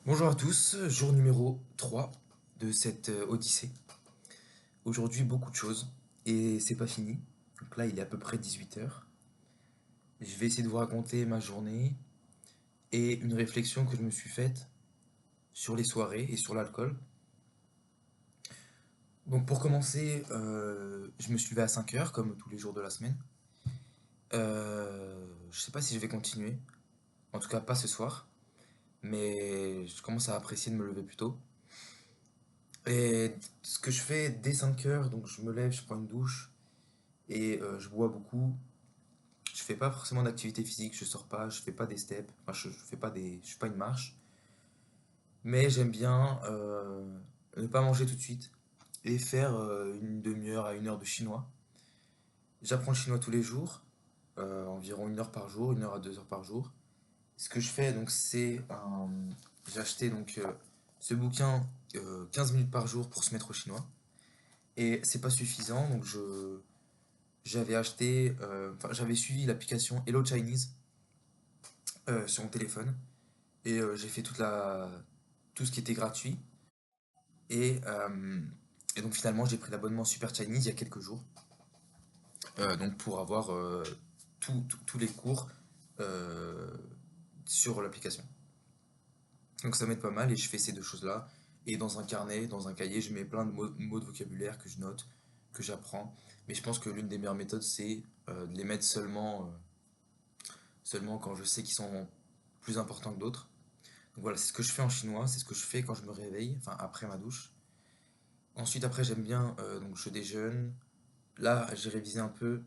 Bonjour à tous, jour numéro 3 de cette odyssée. Aujourd'hui, beaucoup de choses et c'est pas fini. Donc là, il est à peu près 18 h. Je vais essayer de vous raconter ma journée et une réflexion que je me suis faite sur les soirées et sur l'alcool. Donc pour commencer, je me suis levé à 5 h comme tous les jours de la semaine. Je sais pas si je vais continuer, en tout cas pas ce soir, mais je commence à apprécier de me lever plus tôt. Et ce que je fais dès 5 h, donc je me lève, je prends une douche et je bois beaucoup. Je fais pas forcément d'activité physique, je sors pas, je fais pas des steps, enfin je fais pas une marche, mais j'aime bien ne pas manger tout de suite et faire une demi-heure à 1 heure de chinois. J'apprends le chinois tous les jours, environ 1 heure par jour, 1 heure à 2 heures par jour. Ce que je fais donc j'ai acheté donc ce bouquin 15 minutes par jour pour se mettre au chinois et c'est pas suffisant donc j'avais acheté, enfin j'avais suivi l'application Hello Chinese sur mon téléphone et j'ai fait tout ce qui était gratuit et, euh, et donc finalement j'ai pris l'abonnement Super Chinese il y a quelques jours donc pour avoir tous les cours euh, sur l'application. Donc ça m'aide pas mal et je fais ces deux choses-là. Et dans un carnet, dans un cahier, je mets plein de mots de vocabulaire que je note, que j'apprends. Mais je pense que l'une des meilleures méthodes, c'est de les mettre seulement quand je sais qu'ils sont plus importants que d'autres. Donc voilà, c'est ce que je fais en chinois, c'est ce que je fais quand je me réveille, enfin après ma douche. Ensuite, après, j'aime bien, donc je déjeune. Là, j'ai révisé un peu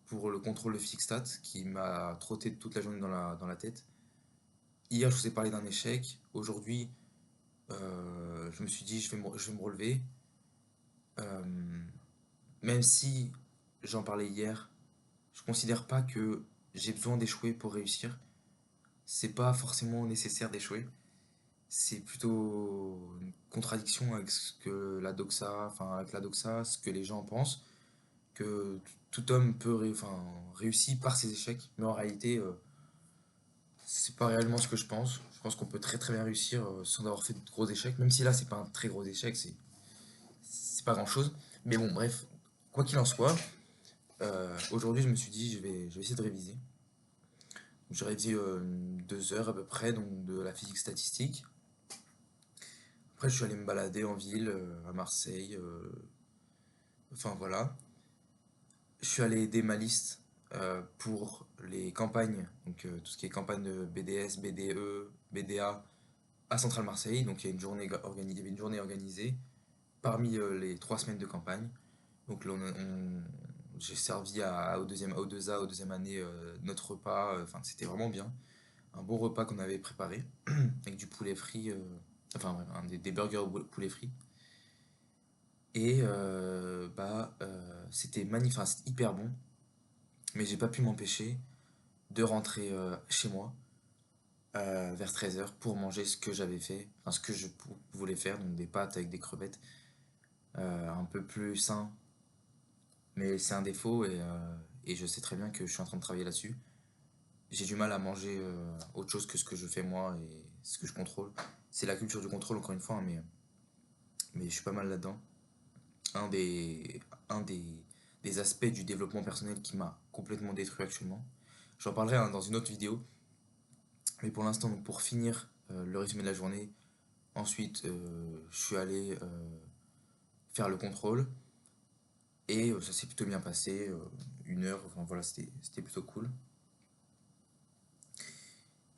pour le contrôle de Fixstat qui m'a trotté toute la journée dans la tête. Hier, je vous ai parlé d'un échec. Aujourd'hui, je me suis dit, je vais me relever. Euh, Même si j'en parlais hier, je considère pas que j'ai besoin d'échouer pour réussir. C'est pas forcément nécessaire d'échouer. C'est plutôt une contradiction avec ce que la doxa, enfin avec la doxa, ce que les gens pensent, que tout homme enfin, réussit par ses échecs, mais en réalité, c'est pas réellement ce que je pense. Je pense qu'on peut très très bien réussir sans avoir fait de gros échecs, même si là c'est pas un très gros échec, c'est pas grand chose. Mais bon, bref, quoi qu'il en soit, aujourd'hui je me suis dit je vais essayer de réviser. Donc, j'ai révisé 2 heures à peu près, donc de la physique statistique. Après, je suis allé me balader en ville, à Marseille. Enfin voilà. Je suis allé aider ma liste pour les campagnes, donc tout ce qui est campagne de BDS, BDE, BDA à Centrale Marseille. Donc il y a il y avait une journée organisée parmi les 3 semaines de campagne. Donc là, j'ai servi au 2A, aux deuxième année, notre repas. Enfin, c'était vraiment bien. Un bon repas qu'on avait préparé avec du poulet frit, enfin bref, des burgers au poulet frit. Et c'était magnifique, enfin, c'était hyper bon. Mais j'ai pas pu m'empêcher de rentrer chez moi vers 13 h pour manger ce que j'avais fait, enfin ce que je voulais faire, donc des pâtes avec des crevettes, un peu plus sain, mais c'est un défaut et je sais très bien que je suis en train de travailler là-dessus. J'ai du mal à manger autre chose que ce que je fais moi et ce que je contrôle. C'est la culture du contrôle encore une fois, hein, mais je suis pas mal là-dedans. Un des, un des aspects du développement personnel qui m'a complètement détruit actuellement. J'en parlerai hein, dans une autre vidéo, mais pour l'instant, donc pour finir le résumé de la journée, ensuite je suis allé faire le contrôle et ça s'est plutôt bien passé, 1 heure, enfin voilà, c'était plutôt cool.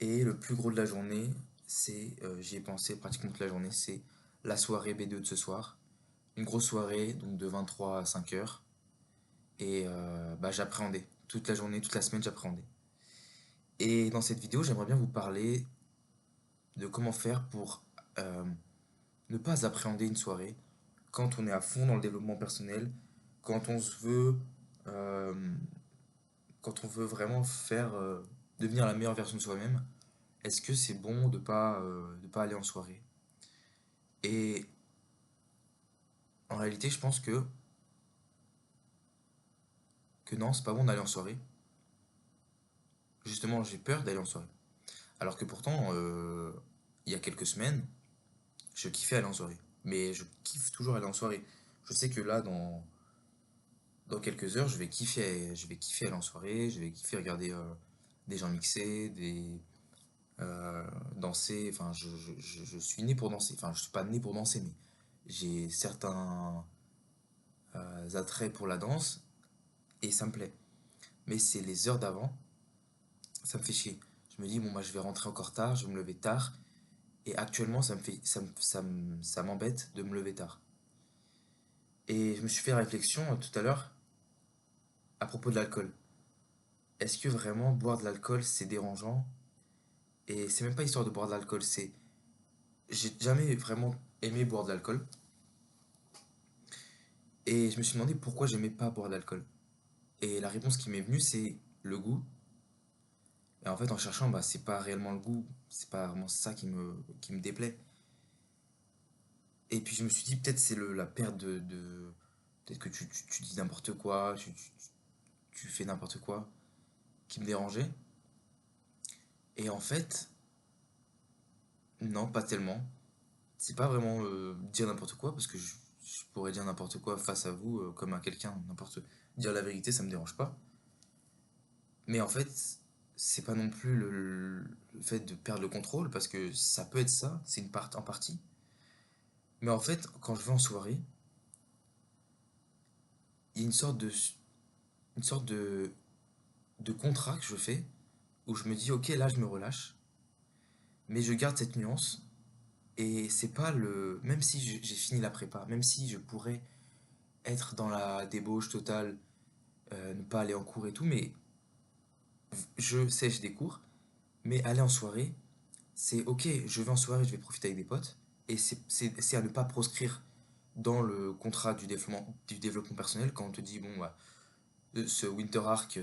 Et le plus gros de la journée, j'y ai pensé pratiquement toute la journée, c'est la soirée B2 de ce soir. Une grosse soirée, donc de 23 à 5 heures. Et j'appréhendais. Toute la journée, toute la semaine, j'appréhendais. Et dans cette vidéo, j'aimerais bien vous parler de comment faire pour euh, ne pas appréhender une soirée quand on est à fond dans le développement personnel, quand on se veut, euh, quand on veut vraiment devenir la meilleure version de soi-même. Est-ce que c'est bon de pas aller en soirée? Et en réalité, je pense que non, c'est pas bon d'aller en soirée. Justement, j'ai peur d'aller en soirée. Alors que pourtant, il y a quelques semaines, je kiffais aller en soirée. Mais je kiffe toujours aller en soirée. Je sais que là, dans quelques heures, je vais kiffer aller en soirée, je vais kiffer regarder des gens mixer, danser. Enfin, je suis né pour danser. Enfin, je suis pas né pour danser, mais j'ai certains attraits pour la danse et ça me plaît. Mais c'est les heures d'avant, ça me fait chier. Je me dis, bon, bah, je vais rentrer encore tard, je vais me lever tard. Et actuellement, ça m'embête de me lever tard. Et je me suis fait la réflexion tout à l'heure à propos de l'alcool. Est-ce que vraiment boire de l'alcool c'est dérangeant? Et c'est même pas histoire de boire de l'alcool, c'est. J'ai jamais vraiment aimé boire de l'alcool. Et je me suis demandé pourquoi j'aimais pas boire de l'alcool. Et la réponse qui m'est venue, c'est le goût. Et en fait, en cherchant, bah, c'est pas réellement le goût, c'est pas vraiment ça qui me déplaît. Et puis je me suis dit, peut-être c'est la perte peut-être que tu dis n'importe quoi, tu fais n'importe quoi, qui me dérangeait. Et en fait, non, pas tellement. C'est pas vraiment dire n'importe quoi, parce que je pourrais dire n'importe quoi face à vous, comme à quelqu'un, n'importe. Dire la vérité, ça me dérange pas. Mais en fait, c'est pas non plus le fait de perdre le contrôle, parce que ça peut être ça, c'est en partie. Mais en fait, quand je vais en soirée, il y a une sorte de contrat que je fais, où je me dis, ok, là je me relâche, mais je garde cette nuance, et c'est pas le. Même si j'ai fini la prépa, même si je pourrais être dans la débauche totale, ne pas aller en cours et tout, mais je sèche des cours, mais aller en soirée, c'est ok, je vais en soirée, je vais profiter avec des potes, et c'est à ne pas proscrire dans le contrat du développement personnel quand on te dit, bon, bah, ce Winter Arc,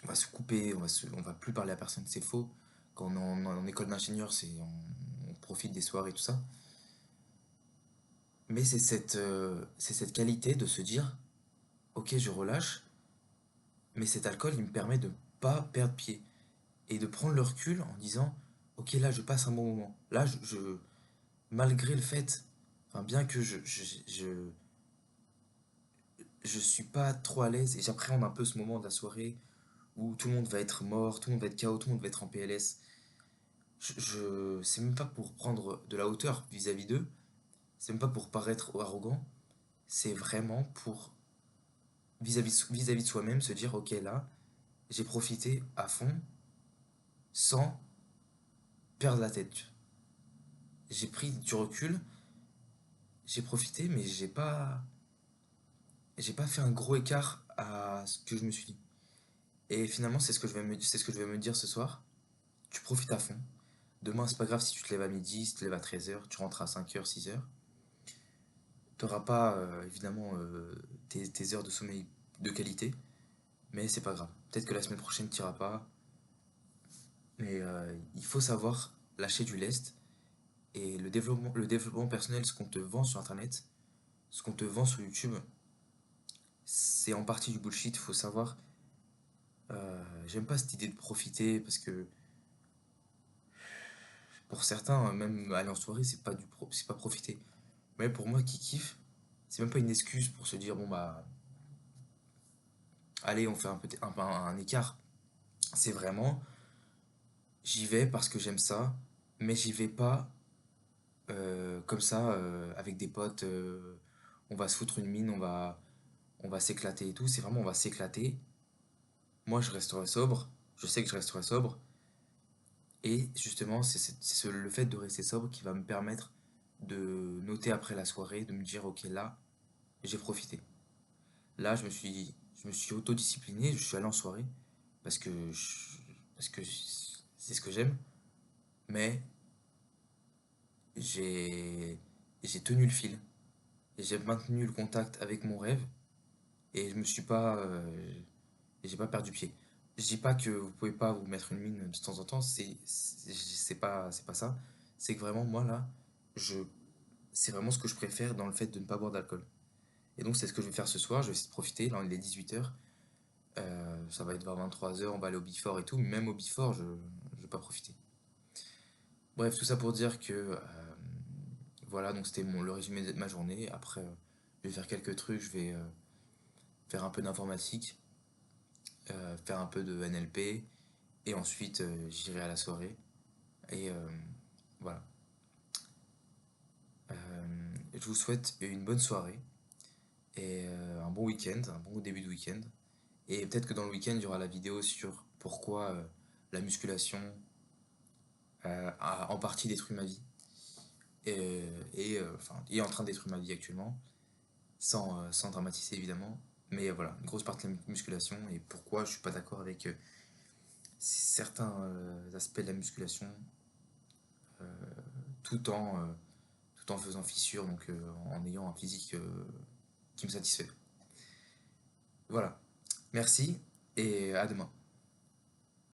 on va se couper, on va plus parler à personne, c'est faux. Quand on est en école d'ingénieur, on profite des soirées et tout ça. Mais c'est cette qualité de se dire, ok, je relâche, mais cet alcool, il me permet de pas perdre pied. Et de prendre le recul en disant, ok, là, je passe un bon moment. Là, malgré le fait, enfin, bien que je suis pas trop à l'aise et j'appréhende un peu ce moment de la soirée où tout le monde va être mort, tout le monde va être KO, tout le monde va être en PLS. C'est même pas pour prendre de la hauteur vis-à-vis d'eux, c'est même pas pour paraître arrogant, c'est vraiment pour vis-à-vis de soi-même se dire, ok, là, j'ai profité à fond sans perdre la tête. J'ai pris du recul, j'ai profité, mais j'ai pas fait un gros écart à ce que je me suis dit. Et finalement, c'est ce que je vais me dire ce soir. Tu profites à fond. Demain, c'est pas grave si tu te lèves à midi, si tu te lèves à 13h, tu rentres à 5h, 6h. T'auras pas, évidemment, tes heures de sommeil de qualité, mais c'est pas grave. Peut-être que la semaine prochaine, tu n'iras pas. Mais il faut savoir lâcher du lest. Et le développement personnel, ce qu'on te vend sur Internet, ce qu'on te vend sur YouTube, c'est en partie du bullshit. Il faut savoir. J'aime pas cette idée de profiter parce que pour certains, même aller en soirée, c'est pas profiter. Mais pour moi qui kiffe, c'est même pas une excuse pour se dire bon bah allez on fait un écart. C'est vraiment j'y vais parce que j'aime ça, mais j'y vais pas comme ça avec des potes. On va se foutre une mine, on va s'éclater et tout. C'est vraiment on va s'éclater. Moi je resterai sobre, je sais que je resterai sobre. Et justement, le fait de rester sobre qui va me permettre de noter après la soirée, de me dire, ok, là, j'ai profité. Là, je me suis autodiscipliné, je suis allé en soirée parce parce que c'est ce que j'aime, mais j'ai, j'ai tenu le fil et j'ai maintenu le contact avec mon rêve et je me suis pas, et j'ai pas perdu pied. Je dis pas que vous pouvez pas vous mettre une mine de temps en temps, c'est pas ça. C'est que vraiment, moi là, je, c'est vraiment ce que je préfère dans le fait de ne pas boire d'alcool. Et donc, c'est ce que je vais faire ce soir. Je vais essayer de profiter. Là, il est 18h. Ça va être vers 23h. On va aller au Bifort et tout. Mais même au Bifort, je vais pas profiter. Bref, tout ça pour dire que voilà, donc c'était le résumé de ma journée. Après, je vais faire quelques trucs, je vais faire un peu d'informatique, faire un peu de NLP, et ensuite j'irai à la soirée. Et voilà. Je vous souhaite une bonne soirée et un bon week-end, un bon début de week-end. Et peut-être que dans le week-end, il y aura la vidéo sur pourquoi la musculation a en partie détruit ma vie enfin, est en train de détruire ma vie actuellement, sans dramatiser évidemment. Mais voilà, une grosse partie de la musculation et pourquoi je suis pas d'accord avec certains aspects de la musculation euh, tout en, euh, tout en faisant fissure, donc en ayant un physique qui me satisfait. Voilà, merci et à demain.